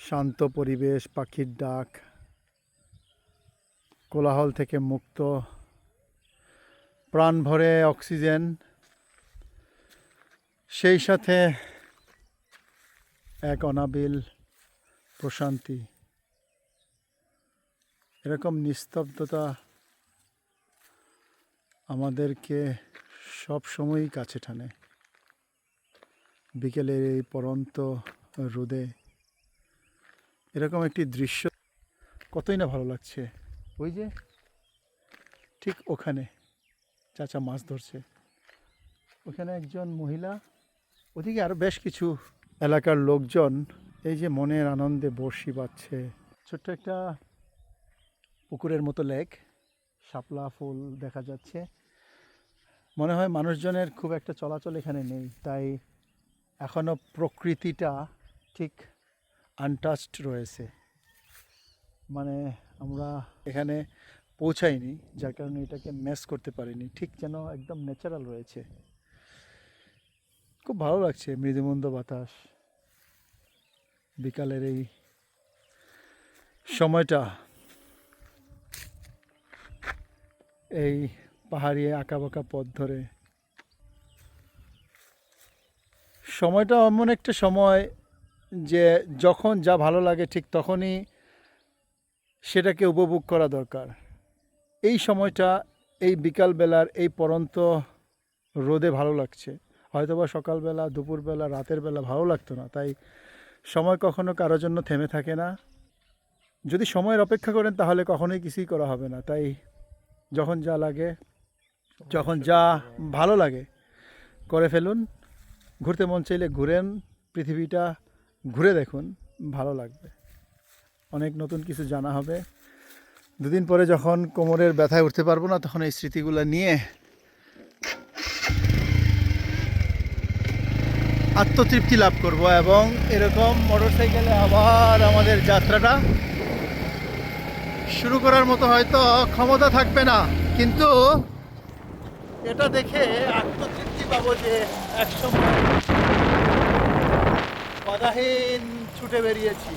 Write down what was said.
শান্ত পরিবেশ, পাখির ডাক, কোলাহল থেকে মুক্ত, প্রাণ ভরে অক্সিজেন, সেই সাথে এক অনাবিল প্রশান্তি। এরকম নিস্তব্ধতা আমাদেরকে সব সময়ই কাছে টানে। বিকেলের এই পরন্ত রোদে এরকম একটি দৃশ্য কতই না ভালো লাগছে। ওই যে ঠিক ওখানে চাচা মাছ ধরছে, ওখানে একজন মহিলা, ওদিকে আরও বেশ কিছু এলাকার লোকজন এই যে মনের আনন্দে বড়শি বাঁধছে। ছোট্ট একটা পুকুরের মতো লেক, শাপলা ফুল দেখা যাচ্ছে। মনে হয় মানুষজনের খুব একটা চলাচল এখানে নেই, তাই এখনও প্রকৃতিটা ঠিক আনটাচড রয়েছে। মানে আমরা এখানে পৌঁছাইনি, যার কারণে এটাকে ম্যাচ করতে পারিনি, ঠিক যেন একদম ন্যাচারাল রয়েছে। খুব ভালো লাগছে, মৃদুমন্দ বাতাস, বিকালের এই সময়টা, এই পাহাড়ি আঁকাবাঁকা পথ ধরে। সময়টা এমন একটা সময় যে যখন যা ভালো লাগে ঠিক তখনই সেটাকে উপভোগ করা দরকার। এই সময়টা, এই বিকালবেলার এই পরন্ত রোদে ভালো লাগছে, হয়তোবা সকালবেলা, দুপুরবেলা, রাতের বেলা ভালো লাগতো না। তাই সময় কখনো কারোর জন্য থেমে থাকে না। যদি সময়ের অপেক্ষা করেন তাহলে কখনোই কিছুই করা হবে না। তাই যখন যা লাগে, যখন যা ভালো লাগে করে ফেলুন। ঘুরতে মন চাইলে ঘুরেন, পৃথিবীটা ঘুরে দেখুন, ভালো লাগবে, অনেক নতুন কিছু জানা হবে। দুদিন পরে যখন কোমরের ব্যথায় উঠতে পারবো না, তখন এই স্মৃতিগুলো নিয়ে আত্মতৃপ্তি লাভ করব এবং এরকম মোটরসাইকেলে আবার আমাদের যাত্রাটা শুরু করার মতো হয়তো ক্ষমতা থাকবে না, কিন্তু এটা দেখে আত্মতৃপ্তি পাবো যে একসময় বাধাহীন ছুটে বেরিয়েছি।